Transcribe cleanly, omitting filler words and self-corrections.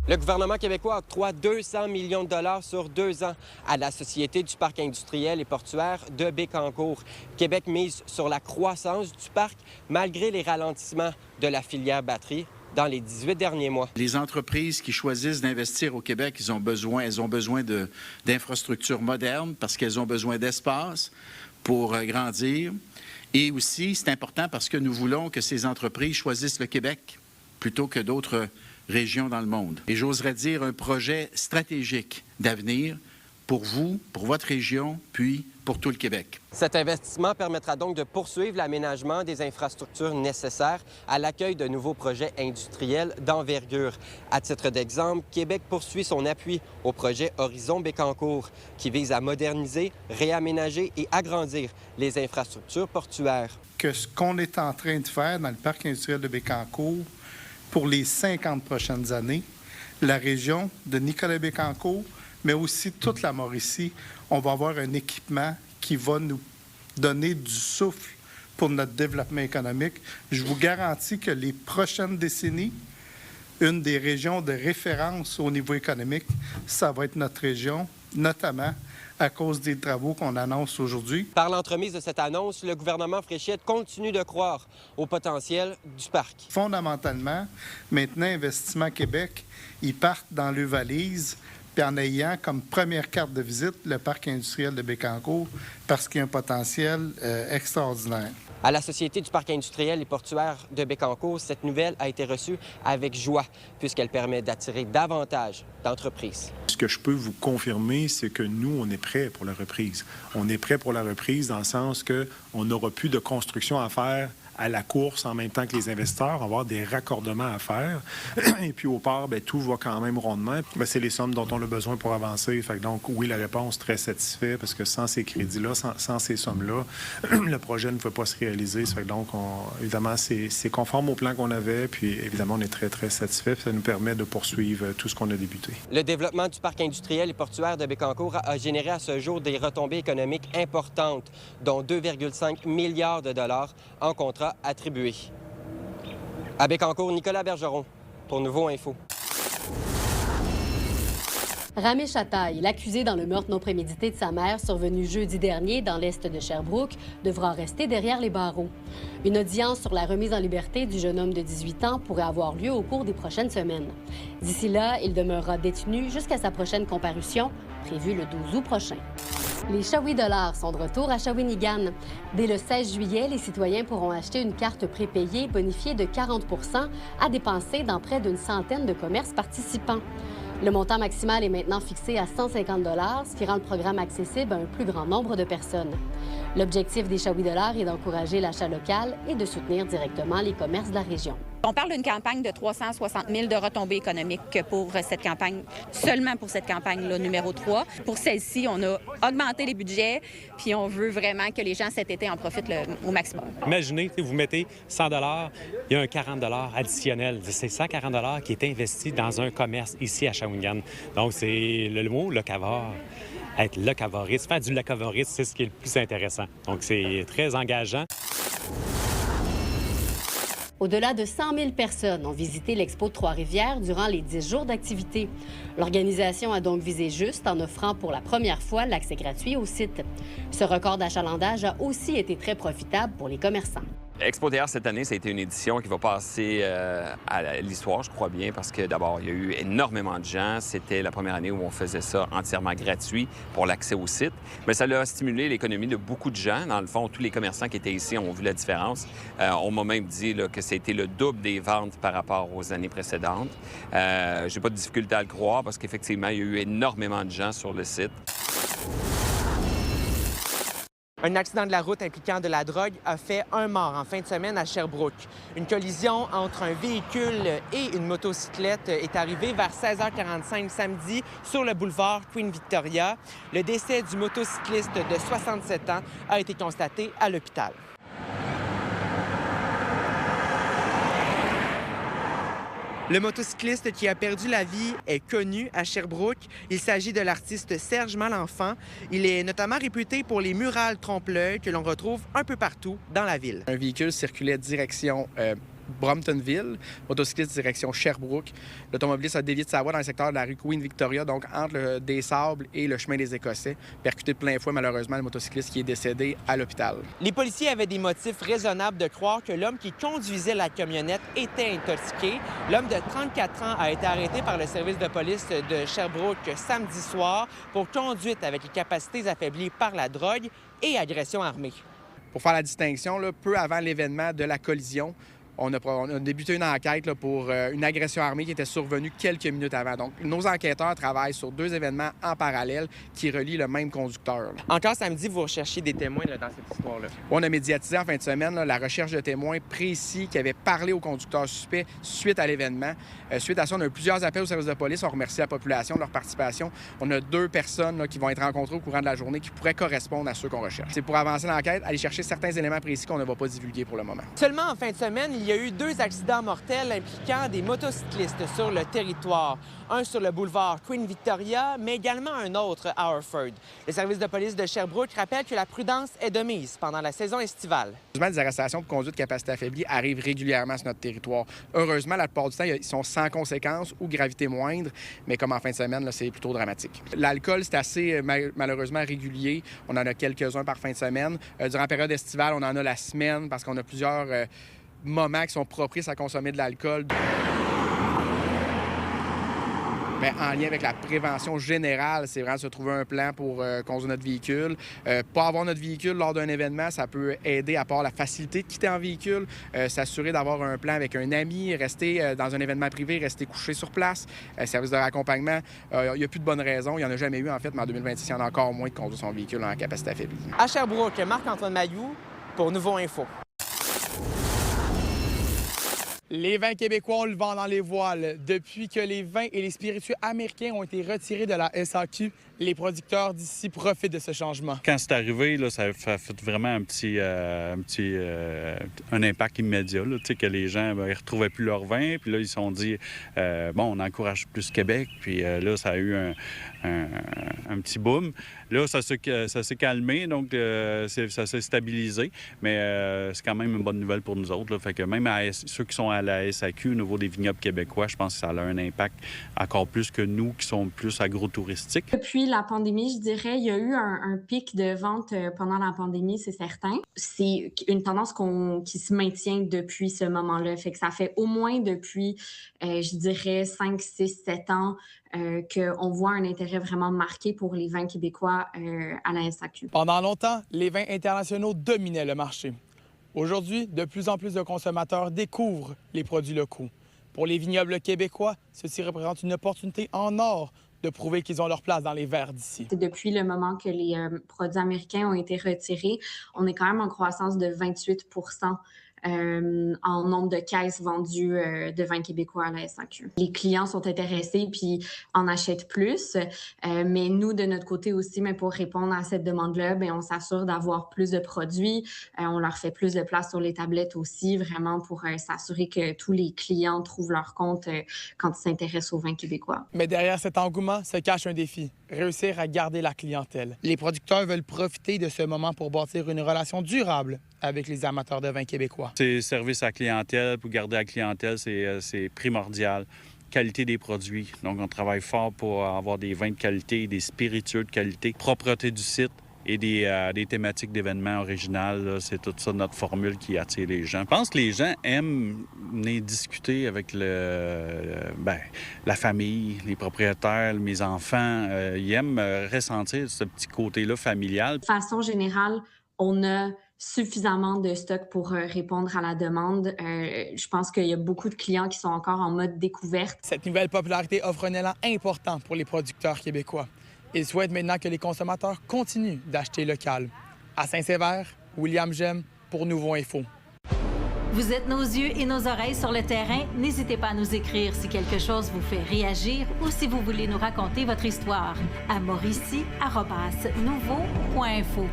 Le gouvernement québécois octroie 200 millions de dollars sur 2 ans à la Société du parc industriel et portuaire de Bécancour. Québec mise sur la croissance du parc malgré les ralentissements de la filière batterie dans les 18 derniers mois. Les entreprises qui choisissent d'investir au Québec, elles ont besoin d'infrastructures modernes parce qu'elles ont besoin d'espace pour grandir. Et aussi, c'est important parce que nous voulons que ces entreprises choisissent le Québec plutôt que d'autres régions dans le monde. Et j'oserais dire un projet stratégique d'avenir pour vous, pour votre région, puis pour tout le Québec. Cet investissement permettra donc de poursuivre l'aménagement des infrastructures nécessaires à l'accueil de nouveaux projets industriels d'envergure. À titre d'exemple, Québec poursuit son appui au projet Horizon Bécancour, qui vise à moderniser, réaménager et agrandir les infrastructures portuaires. Que ce qu'on est en train de faire dans le parc industriel de Bécancour, pour les 50 prochaines années, la région de Nicolet-Bécancour, mais aussi toute la Mauricie, on va avoir un équipement qui va nous donner du souffle pour notre développement économique. Je vous garantis que les prochaines décennies, une des régions de référence au niveau économique, ça va être notre région, notamment à cause des travaux qu'on annonce aujourd'hui. Par l'entremise de cette annonce, le gouvernement Fréchette continue de croire au potentiel du parc. Fondamentalement, maintenant, Investissement Québec, ils partent dans leurs valises, puis en ayant comme première carte de visite le parc industriel de Bécancour, parce qu'il y a un potentiel extraordinaire. À la Société du parc industriel et portuaire de Bécancour, cette nouvelle a été reçue avec joie, puisqu'elle permet d'attirer davantage d'entreprises. Ce que je peux vous confirmer, c'est que nous, on est prêts pour la reprise. On est prêts pour la reprise dans le sens qu'on n'aura plus de construction à faire à la course en même temps que les investisseurs, on va avoir des raccordements à faire. Et puis au port, bien, tout va quand même rondement. Bien, c'est les sommes dont on a besoin pour avancer. Fait que donc, oui, la réponse, très satisfait, parce que sans ces crédits-là, sans ces sommes-là, le projet ne peut pas se réaliser. Fait que donc, évidemment, c'est conforme au plan qu'on avait, puis évidemment, on est très, très satisfait. Ça nous permet de poursuivre tout ce qu'on a débuté. Le développement du parc industriel et portuaire de Bécancour a généré à ce jour des retombées économiques importantes, dont 2,5 milliards de dollars en contrats attribués. À Bécancour, Nicolas Bergeron, pour Nouveau Info. Ramesh Attaï, l'accusé dans le meurtre non prémédité de sa mère survenu jeudi dernier dans l'est de Sherbrooke, devra rester derrière les barreaux. Une audience sur la remise en liberté du jeune homme de 18 ans pourrait avoir lieu au cours des prochaines semaines. D'ici là, il demeurera détenu jusqu'à sa prochaine comparution, prévue le 12 août prochain. Les Shawi-Dollars sont de retour à Shawinigan. Dès le 16 juillet, les citoyens pourront acheter une carte prépayée bonifiée de 40 % à dépenser dans près d'une centaine de commerces participants. Le montant maximal est maintenant fixé à 150 $, ce qui rend le programme accessible à un plus grand nombre de personnes. L'objectif des Shawi-Dollars est d'encourager l'achat local et de soutenir directement les commerces de la région. On parle d'une campagne de 360 000 de retombées économiques pour cette campagne, seulement pour cette campagne-là, numéro 3. Pour celle-ci, on a augmenté les budgets, puis on veut vraiment que les gens cet été en profitent au maximum. Imaginez, vous mettez 100 $, il y a un 40 $ additionnel. C'est 140 $ qui est investi dans un commerce ici à Shawinigan. Donc, c'est le mot locavore. Être locavoriste, faire du locavorisme, c'est ce qui est le plus intéressant. Donc, c'est très engageant. Au-delà de 100 000 personnes ont visité l'Expo de Trois-Rivières durant les 10 jours d'activité. L'organisation a donc visé juste en offrant pour la première fois l'accès gratuit au site. Ce record d'achalandage a aussi été très profitable pour les commerçants. Expo TR cette année, ça a été une édition qui va passer à l'histoire, je crois bien, parce que d'abord, il y a eu énormément de gens. C'était la première année où on faisait ça entièrement gratuit pour l'accès au site. Mais ça a stimulé l'économie de beaucoup de gens. Dans le fond, tous les commerçants qui étaient ici ont vu la différence. On m'a même dit là, que c'était le double des ventes par rapport aux années précédentes. J'ai pas de difficulté à le croire parce qu'effectivement, il y a eu énormément de gens sur le site. Un accident de la route impliquant de la drogue a fait un mort en fin de semaine à Sherbrooke. Une collision entre un véhicule et une motocyclette est arrivée vers 16h45 samedi sur le boulevard Queen Victoria. Le décès du motocycliste de 67 ans a été constaté à l'hôpital. Le motocycliste qui a perdu la vie est connu à Sherbrooke. Il s'agit de l'artiste Serge Malenfant. Il est notamment réputé pour les murales trompe-l'œil que l'on retrouve un peu partout dans la ville. Un véhicule circulait direction Bromptonville, motocycliste direction Sherbrooke. L'automobiliste a dévié de sa voie dans le secteur de la rue Queen-Victoria, donc entre le des Sables et le chemin des Écossais. Percuté de plein fouet, malheureusement, le motocycliste qui est décédé à l'hôpital. Les policiers avaient des motifs raisonnables de croire que l'homme qui conduisait la camionnette était intoxiqué. L'homme de 34 ans a été arrêté par le service de police de Sherbrooke samedi soir pour conduite avec les capacités affaiblies par la drogue et agression armée. Pour faire la distinction, là, peu avant l'événement de la collision, on a débuté une enquête là, pour une agression armée qui était survenue quelques minutes avant. Donc, nos enquêteurs travaillent sur 2 événements en parallèle qui relient le même conducteur. Là. Encore samedi, vous recherchiez des témoins là, dans cette histoire-là. On a médiatisé en fin de semaine là, la recherche de témoins précis qui avaient parlé au conducteur suspect suite à l'événement. Suite à ça, on a eu plusieurs appels au service de police. On remercie la population de leur participation. On a 2 personnes là, qui vont être rencontrées au courant de la journée qui pourraient correspondre à ceux qu'on recherche. C'est pour avancer l'enquête, aller chercher certains éléments précis qu'on ne va pas divulguer pour le moment. Seulement en fin de semaine, il y a eu 2 accidents mortels impliquant des motocyclistes sur le territoire. Un sur le boulevard Queen-Victoria, mais également un autre à Orford. Le service de police de Sherbrooke rappelle que la prudence est de mise pendant la saison estivale. Des arrestations pour conduite de capacité affaiblie arrivent régulièrement sur notre territoire. Heureusement, la plupart du temps, ils sont sans conséquences ou gravité moindre, mais comme en fin de semaine, là, c'est plutôt dramatique. L'alcool, c'est assez malheureusement régulier. On en a quelques-uns par fin de semaine. Durant la période estivale, on en a la semaine parce qu'on a plusieurs moments qui sont propices à consommer de l'alcool. Mais en lien avec la prévention générale, c'est vraiment de se trouver un plan pour conduire notre véhicule. Pas avoir notre véhicule lors d'un événement, ça peut aider à part la facilité de quitter en véhicule, s'assurer d'avoir un plan avec un ami, rester dans un événement privé, rester couché sur place, service de raccompagnement. Il n'y a plus de bonnes raisons. Il n'y en a jamais eu, en fait, mais en 2026, il y en a encore moins de conduire son véhicule en capacité affaiblie. À Sherbrooke, Marc-Antoine Mailloux pour Nouveau Info. Les vins québécois, on le vend dans les voiles. Depuis que les vins et les spiritueux américains ont été retirés de la SAQ, les producteurs d'ici profitent de ce changement. Quand c'est arrivé, là, ça a fait vraiment un impact immédiat, là, que les gens ne retrouvaient plus leur vin. Puis là, ils se sont dit, on encourage plus Québec. Puis là, ça a eu un petit boom. Là, ça s'est calmé, donc ça s'est stabilisé. Mais c'est quand même une bonne nouvelle pour nous autres. Là. Fait que même ceux qui sont à la SAQ, au niveau des vignobles québécois, je pense que ça a un impact encore plus que nous qui sommes plus agro-touristiques. Depuis la pandémie, je dirais, il y a eu un pic de vente pendant la pandémie, c'est certain. C'est une tendance qui se maintient depuis ce moment-là. Fait que ça fait au moins depuis, je dirais, 5, 6, 7 ans qu'on voit un intérêt vraiment marqué pour les vins québécois à la SAQ. Pendant longtemps, les vins internationaux dominaient le marché. Aujourd'hui, de plus en plus de consommateurs découvrent les produits locaux. Pour les vignobles québécois, ceci représente une opportunité en or de prouver qu'ils ont leur place dans les verres d'ici. Depuis le moment que les produits américains ont été retirés, on est quand même en croissance de 28 % en nombre de caisses vendues de vins québécois à la SAQ. Les clients sont intéressés puis en achètent plus, mais nous, de notre côté aussi, mais pour répondre à cette demande-là, on s'assure d'avoir plus de produits, on leur fait plus de place sur les tablettes aussi, vraiment pour s'assurer que tous les clients trouvent leur compte quand ils s'intéressent aux vins québécois. Mais derrière cet engouement se cache un défi, réussir à garder la clientèle. Les producteurs veulent profiter de ce moment pour bâtir une relation durable avec les amateurs de vins québécois. C'est service à la clientèle. Pour garder la clientèle, c'est primordial. Qualité des produits. Donc, on travaille fort pour avoir des vins de qualité, des spiritueux de qualité, propreté du site et des thématiques d'événements originales. C'est tout ça notre formule qui attire les gens. Je pense que les gens aiment venir discuter avec la famille, les propriétaires, mes enfants. Ils aiment ressentir ce petit côté-là familial. De façon générale, on a suffisamment de stock pour répondre à la demande. Je pense qu'il y a beaucoup de clients qui sont encore en mode découverte. Cette nouvelle popularité offre un élan important pour les producteurs québécois. Ils souhaitent maintenant que les consommateurs continuent d'acheter local. À Saint-Sévère, William Gem pour Nouveau Info. Vous êtes nos yeux et nos oreilles sur le terrain. N'hésitez pas à nous écrire si quelque chose vous fait réagir ou si vous voulez nous raconter votre histoire à mauricie@nouveau.info.